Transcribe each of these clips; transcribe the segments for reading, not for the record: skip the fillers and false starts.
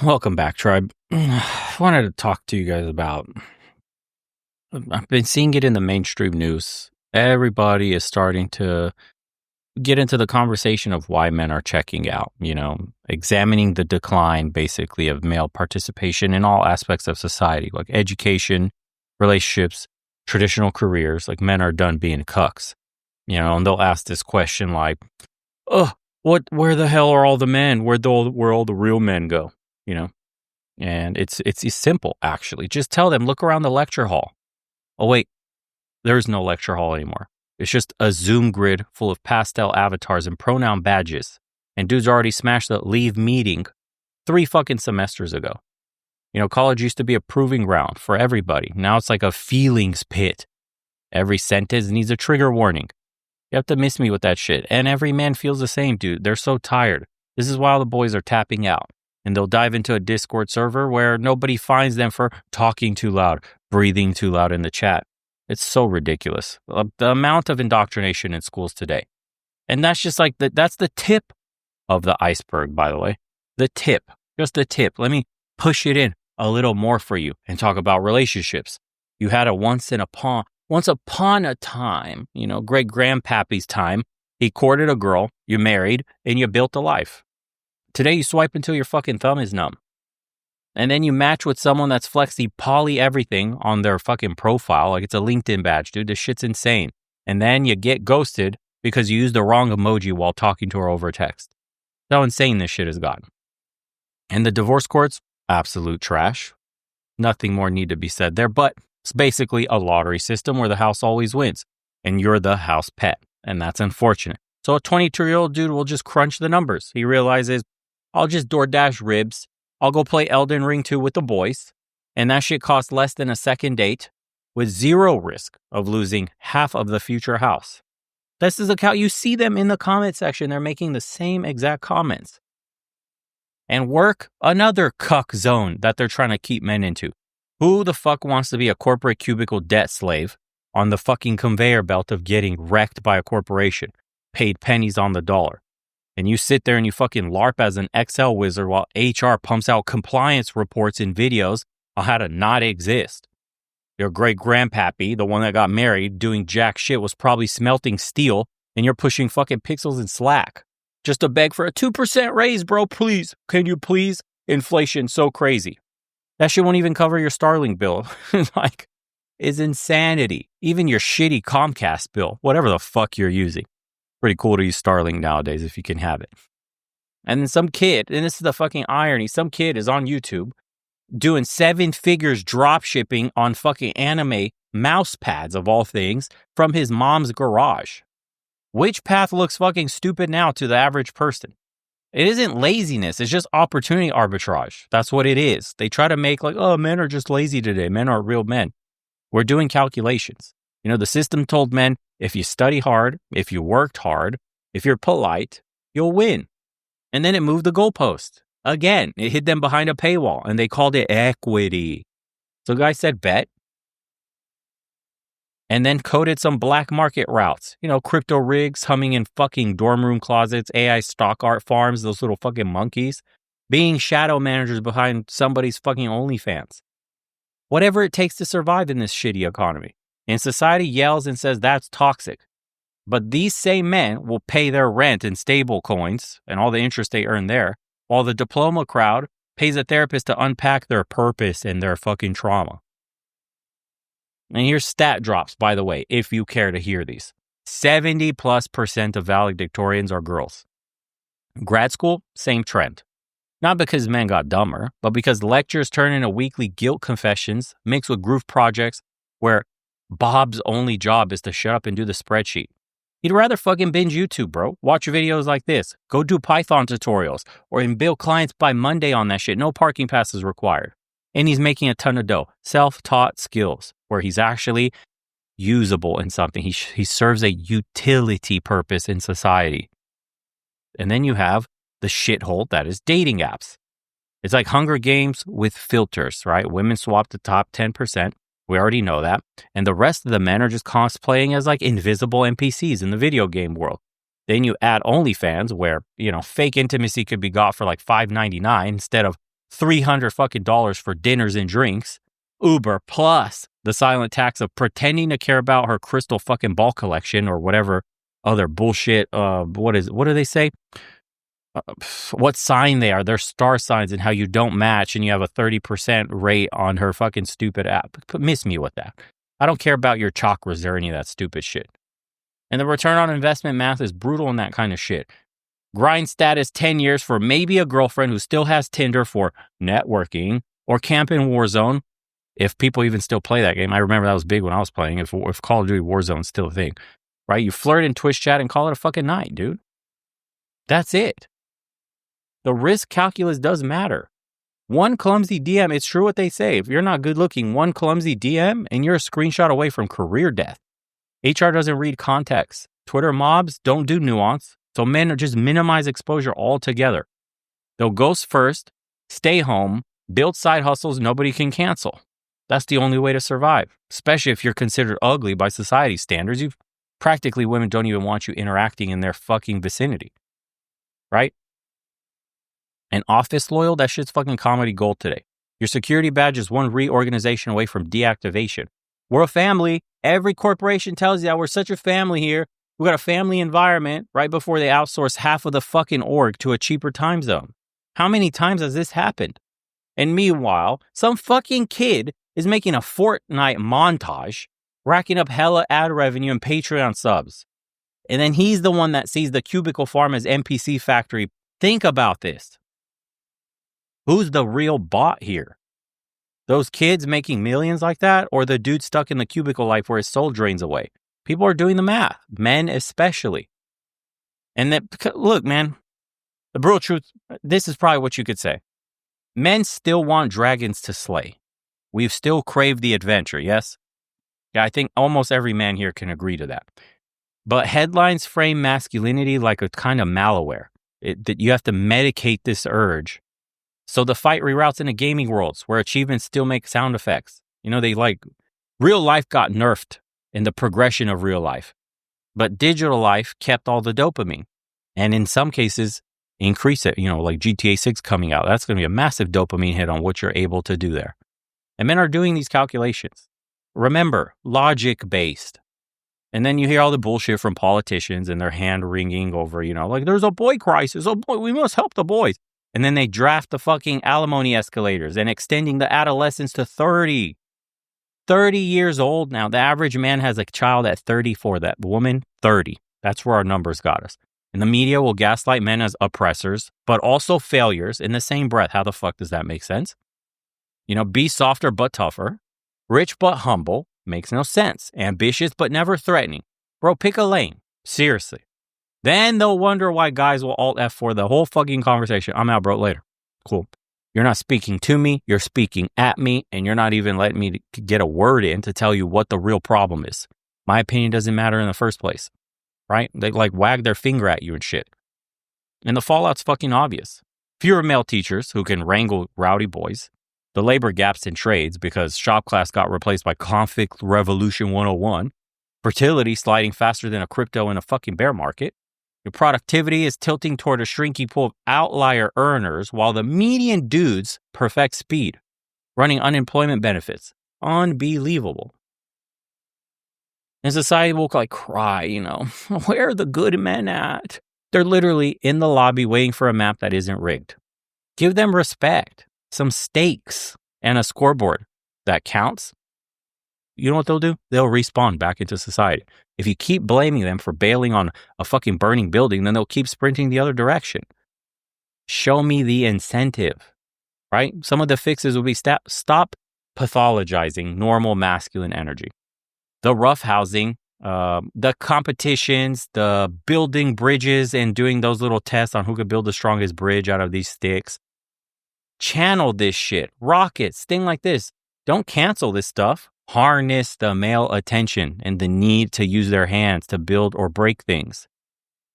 Welcome back, tribe. I wanted to talk to you guys about. I've been seeing it in the mainstream news. Everybody is starting to get into the conversation of why men are checking out, examining the decline basically of male participation in all aspects of society, like education, relationships, traditional careers. Like men are done being cucks, and they'll ask this question like, oh, where the hell are all the men? Where all the real men go? And it's simple, actually. Just tell them, look around the lecture hall. Oh, wait, there's no lecture hall anymore. It's just a Zoom grid full of pastel avatars and pronoun badges. And dudes already smashed the leave meeting 3 fucking semesters ago. College used to be a proving ground for everybody. Now it's like a feelings pit. Every sentence needs a trigger warning. You have to miss me with that shit. And every man feels the same, dude. They're so tired. This is why all the boys are tapping out. And they'll dive into a Discord server where nobody finds them for talking too loud, breathing too loud in the chat. It's so ridiculous. The amount of indoctrination in schools today. And that's just like, that's the tip of the iceberg, by the way. The tip. Just the tip. Let me push it in a little more for you and talk about relationships. You had a once upon a time, great grandpappy's time, he courted a girl, you married, and you built a life. Today, you swipe until your fucking thumb is numb. And then you match with someone that's flexy poly everything on their fucking profile. Like it's a LinkedIn badge, dude. This shit's insane. And then you get ghosted because you used the wrong emoji while talking to her over text. That's how insane this shit has gotten. And the divorce courts, absolute trash. Nothing more need to be said there. But it's basically a lottery system where the house always wins. And you're the house pet. And that's unfortunate. So a 22-year-old dude will just crunch the numbers. He realizes, I'll just DoorDash ribs. I'll go play Elden Ring 2 with the boys. And that shit costs less than a second date with zero risk of losing half of the future house. This is how you see them in the comment section. They're making the same exact comments. And work another cuck zone that they're trying to keep men into. Who the fuck wants to be a corporate cubicle debt slave on the fucking conveyor belt of getting wrecked by a corporation, paid pennies on the dollar? And you sit there and you fucking LARP as an Excel wizard while HR pumps out compliance reports and videos on how to not exist. Your great grandpappy, the one that got married, doing jack shit, was probably smelting steel, and you're pushing fucking pixels in Slack just to beg for a 2% raise, bro. Please, can you please? Inflation's so crazy. That shit won't even cover your Starlink bill. Like, it's insanity. Even your shitty Comcast bill, whatever the fuck you're using. Pretty cool to use Starlink nowadays if you can have it. And then some kid, and this is the fucking irony, some kid is on YouTube doing 7 figures drop shipping on fucking anime mouse pads of all things from his mom's garage. Which path looks fucking stupid now to the average person? It isn't laziness. It's just opportunity arbitrage. That's what it is. They try to make like, oh, men are just lazy today. Men aren't real men. We're doing calculations. The system told men, if you study hard, if you worked hard, if you're polite, you'll win. And then it moved the goalpost. Again, it hid them behind a paywall, and they called it equity. So the guy said bet. And then coded some black market routes. Crypto rigs, humming in fucking dorm room closets, AI stock art farms, those little fucking monkeys, being shadow managers behind somebody's fucking OnlyFans. Whatever it takes to survive in this shitty economy. And society yells and says that's toxic. But these same men will pay their rent in stable coins and all the interest they earn there, while the diploma crowd pays a therapist to unpack their purpose and their fucking trauma. And here's stat drops, by the way, if you care to hear these. 70+% of valedictorians are girls. Grad school, same trend. Not because men got dumber, but because lectures turn into weekly guilt confessions mixed with group projects where Bob's only job is to shut up and do the spreadsheet. He'd rather fucking binge YouTube, bro. Watch videos like this. Go do Python tutorials or build clients by Monday on that shit. No parking passes required. And he's making a ton of dough. Self-taught skills where he's actually usable in something. He serves a utility purpose in society. And then you have the shithole that is dating apps. It's like Hunger Games with filters, right? Women swap the top 10%. We already know that. And the rest of the men are just cosplaying as like invisible NPCs in the video game world. Then you add OnlyFans where, fake intimacy could be got for like $5.99 instead of $300 fucking dollars for dinners and drinks, Uber, plus the silent tax of pretending to care about her crystal fucking ball collection or whatever other bullshit. What do they say? What sign they are, their star signs, and how you don't match, and you have a 30% rate on her fucking stupid app. Miss me with that. I don't care about your chakras or any of that stupid shit. And the return on investment math is brutal in that kind of shit. Grind status 10 years for maybe a girlfriend who still has Tinder for networking, or camp in Warzone, if people even still play that game. I remember that was big when I was playing, if Call of Duty Warzone's still a thing. Right? You flirt in Twitch chat and call it a fucking night, dude. That's it. The risk calculus does matter. One clumsy DM, it's true what they say. If you're not good looking, one clumsy DM and you're a screenshot away from career death. HR doesn't read context. Twitter mobs don't do nuance. So men just minimize exposure altogether. They'll ghost first, stay home, build side hustles nobody can cancel. That's the only way to survive, especially if you're considered ugly by society standards. Practically, women don't even want you interacting in their fucking vicinity. Right? And office loyal, that shit's fucking comedy gold today. Your security badge is one reorganization away from deactivation. We're a family. Every corporation tells you that we're such a family here. We got a family environment right before they outsource half of the fucking org to a cheaper time zone. How many times has this happened? And meanwhile, some fucking kid is making a Fortnite montage, racking up hella ad revenue and Patreon subs. And then he's the one that sees the cubicle farm as NPC factory. Think about this. Who's the real bot here? Those kids making millions like that, or the dude stuck in the cubicle life where his soul drains away? People are doing the math, men especially. And that, look, man, the brutal truth, this is probably what you could say. Men still want dragons to slay. We've still craved the adventure, yes? Yeah, I think almost every man here can agree to that. But headlines frame masculinity like a kind of malware. That you have to medicate this urge. So the fight reroutes into gaming worlds where achievements still make sound effects. You know, real life got nerfed in the progression of real life. But digital life kept all the dopamine. And in some cases, increase it. You know, like GTA 6 coming out. That's going to be a massive dopamine hit on what you're able to do there. And men are doing these calculations. Remember, logic-based. And then you hear all the bullshit from politicians and their hand-wringing over, you know, like, there's a boy crisis. Oh, boy, we must help the boys. And then they draft the fucking alimony escalators and extending the adolescence to 30. 30 years old now. The average man has a child at 34. That woman, 30. That's where our numbers got us. And the media will gaslight men as oppressors, but also failures in the same breath. How the fuck does that make sense? You know, be softer but tougher. Rich but humble. Makes no sense. Ambitious but never threatening. Bro, pick a lane. Seriously. Then they'll wonder why guys will alt F4 the whole fucking conversation. I'm out, bro. Later. Cool. You're not speaking to me. You're speaking at me. And you're not even letting me get a word in to tell you what the real problem is. My opinion doesn't matter in the first place. Right? They like wag their finger at you and shit. And the fallout's fucking obvious. Fewer male teachers who can wrangle rowdy boys. The labor gaps in trades because shop class got replaced by conflict revolution 101. Fertility sliding faster than a crypto in a fucking bear market. Your productivity is tilting toward a shrinking pool of outlier earners while the median dudes perfect speed, running unemployment benefits. Unbelievable. And society will like cry, you know, where are the good men at? They're literally in the lobby waiting for a map that isn't rigged. Give them respect, some stakes, and a scoreboard that counts. You know what they'll do? They'll respawn back into society. If you keep blaming them for bailing on a fucking burning building, then they'll keep sprinting the other direction. Show me the incentive, right? Some of the fixes will be stop pathologizing normal masculine energy. The roughhousing, the competitions, the building bridges and doing those little tests on who could build the strongest bridge out of these sticks. Channel this shit. Rockets, thing like this. Don't cancel this stuff. Harness the male attention and the need to use their hands to build or break things.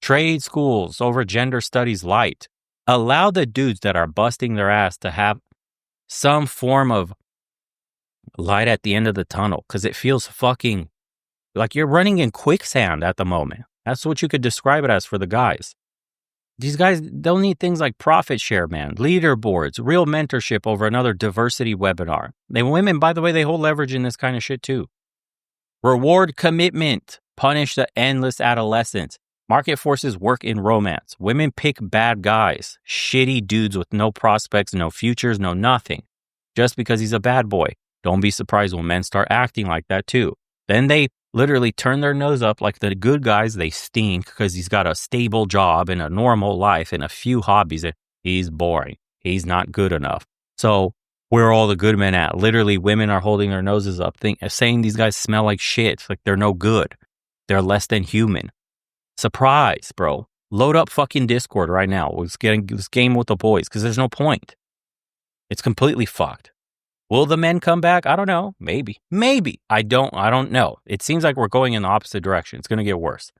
Trade schools over gender studies light. Allow the dudes that are busting their ass to have some form of light at the end of the tunnel because it feels fucking like you're running in quicksand at the moment. That's what you could describe it as for the guys. These guys, they'll need things like profit share, man, leaderboards, real mentorship over another diversity webinar. Women, by the way, they hold leverage in this kind of shit too. Reward commitment, punish the endless adolescence. Market forces work in romance. Women pick bad guys, shitty dudes with no prospects, no futures, no nothing. Just because he's a bad boy. Don't be surprised when men start acting like that too. Then they literally turn their nose up like the good guys. They stink because he's got a stable job and a normal life and a few hobbies. And he's boring. He's not good enough. So where are all the good men at? Literally, women are holding their noses up, saying these guys smell like shit, like they're no good. They're less than human. Surprise, bro. Load up fucking Discord right now. Let's get this game with the boys because there's no point. It's completely fucked. Will the men come back? I don't know. Maybe. I don't know. It seems like we're going in the opposite direction. It's going to get worse.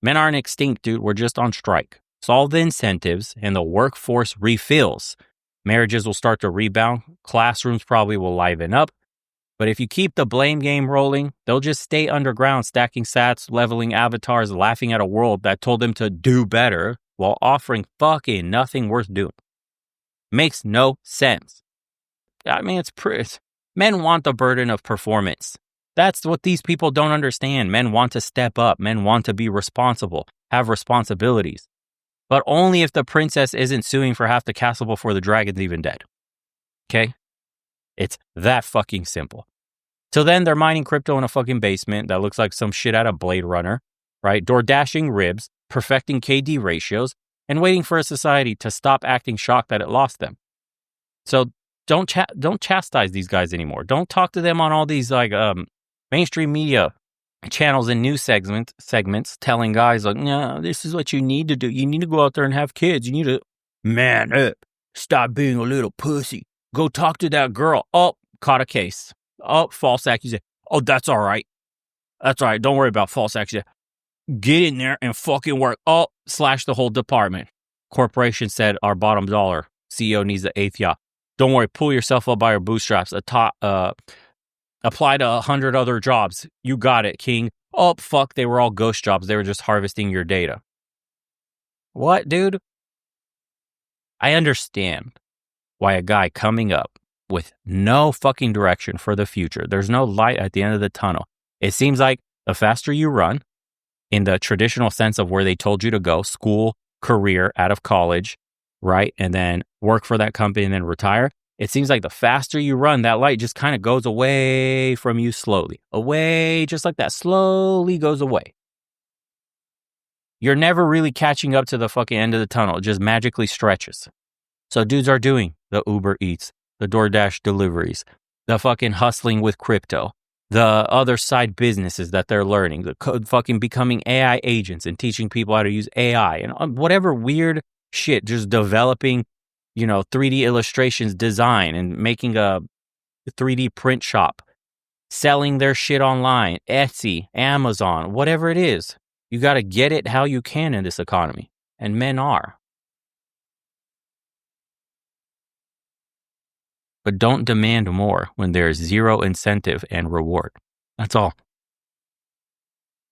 Men aren't extinct, dude. We're just on strike. Solve the incentives and the workforce refills. Marriages will start to rebound. Classrooms probably will liven up. But if you keep the blame game rolling, they'll just stay underground, stacking sats, leveling avatars, laughing at a world that told them to do better while offering fucking nothing worth doing. Makes no sense. I mean, men want the burden of performance. That's what these people don't understand. Men want to step up. Men want to be responsible, have responsibilities. But only if the princess isn't suing for half the castle before the dragon's even dead. Okay? It's that fucking simple. Till then, they're mining crypto in a fucking basement that looks like some shit out of Blade Runner, right? Door dashing ribs, perfecting KD ratios, and waiting for a society to stop acting shocked that it lost them. So don't chastise these guys anymore. Don't talk to them on all these mainstream media channels and news segments telling guys like, no, this is what you need to do. You need to go out there and have kids. You need to man up. Stop being a little pussy. Go talk to that girl. Oh, caught a case. Oh, false accusation. Oh, that's all right. That's all right. Don't worry about false accusation. Get in there and fucking work. Oh, slash the whole department. Corporation said our bottom dollar. CEO needs the eighth yacht. Don't worry. Pull yourself up by your bootstraps. Apply to 100 other jobs. You got it, King. Oh, fuck. They were all ghost jobs. They were just harvesting your data. What, dude? I understand why a guy coming up with no fucking direction for the future, there's no light at the end of the tunnel. It seems like the faster you run, in the traditional sense of where they told you to go, school, career, out of college, right? And then work for that company and then retire. It seems like the faster you run, that light just kind of goes away from you slowly. Away, just like that, slowly goes away. You're never really catching up to the fucking end of the tunnel. It just magically stretches. So dudes are doing the Uber Eats, the DoorDash deliveries, the fucking hustling with crypto, the other side businesses that they're learning, the fucking becoming AI agents and teaching people how to use AI and whatever weird shit, just developing, 3D illustrations, design, and making a 3D print shop, selling their shit online, Etsy, Amazon, whatever it is. You got to get it how you can in this economy. And men are. But don't demand more when there is zero incentive and reward. That's all.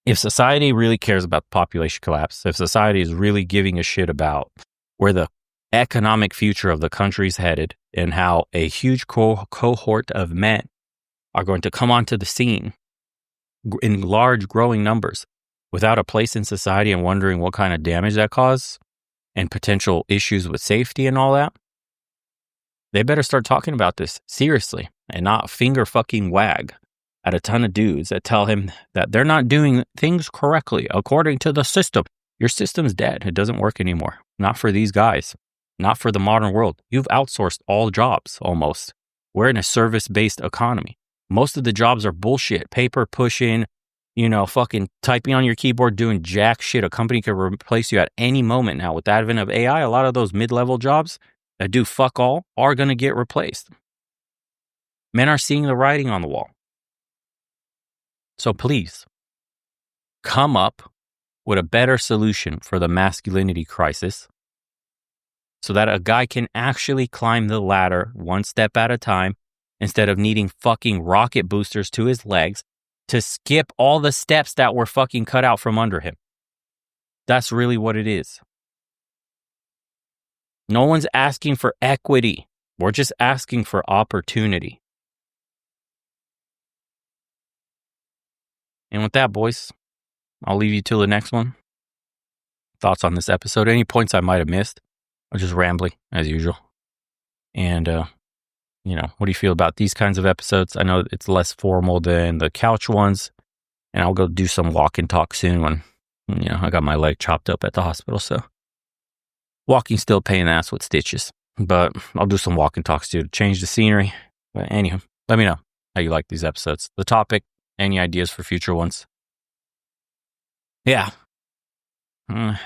If society really cares about population collapse, if society is really giving a shit about where the economic future of the country is headed and how a huge cohort of men are going to come onto the scene in large growing numbers without a place in society and wondering what kind of damage that causes and potential issues with safety and all that, they better start talking about this seriously and not finger fucking wag at a ton of dudes that tell him that they're not doing things correctly according to the system. Your system's dead. It doesn't work anymore. Not for these guys. Not for the modern world. You've outsourced all jobs almost. We're in a service-based economy. Most of the jobs are bullshit. Paper pushing, fucking typing on your keyboard, doing jack shit. A company could replace you at any moment now. With the advent of AI, a lot of those mid-level jobs that do fuck all are going to get replaced. Men are seeing the writing on the wall. So please, come up with a better solution for the masculinity crisis so that a guy can actually climb the ladder one step at a time instead of needing fucking rocket boosters to his legs to skip all the steps that were fucking cut out from under him. That's really what it is. No one's asking for equity. We're just asking for opportunity. And with that, boys, I'll leave you till the next one. Thoughts on this episode? Any points I might have missed? I'm just rambling as usual. And, what do you feel about these kinds of episodes? I know it's less formal than the couch ones. And I'll go do some walk and talk soon when, I got my leg chopped up at the hospital. So walking still a pain in the ass with stitches. But I'll do some walk and talks too to change the scenery. But anywho, let me know how you like these episodes. The topic, any ideas for future ones? Yeah.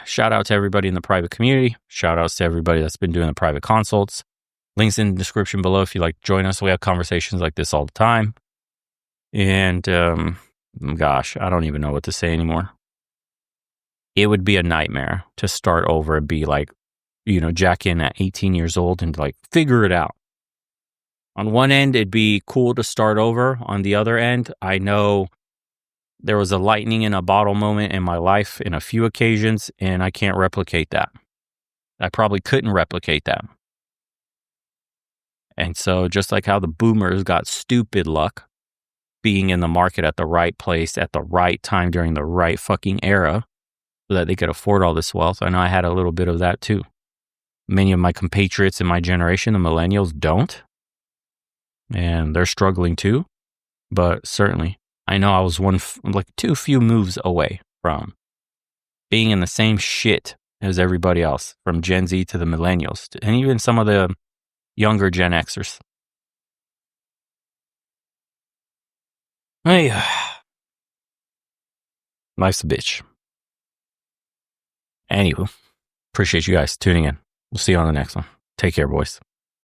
Shout out to everybody in the private community. Shout outs to everybody that's been doing the private consults. Links in the description below if you'd like to join us. We have conversations like this all the time. And gosh, I don't even know what to say anymore. It would be a nightmare to start over and be like, jack in at 18 years old and like figure it out. On one end, it'd be cool to start over. On the other end, I know there was a lightning in a bottle moment in my life in a few occasions, and I can't replicate that. I probably couldn't replicate that. And so just like how the boomers got stupid luck being in the market at the right place at the right time during the right fucking era so that they could afford all this wealth, I know I had a little bit of that too. Many of my compatriots in my generation, the millennials, don't. And they're struggling too. But certainly, I know I was too few moves away from being in the same shit as everybody else, from Gen Z to the millennials, and even some of the younger Gen Xers. Hey, life's a bitch. Anywho, appreciate you guys tuning in. We'll see you on the next one. Take care, boys.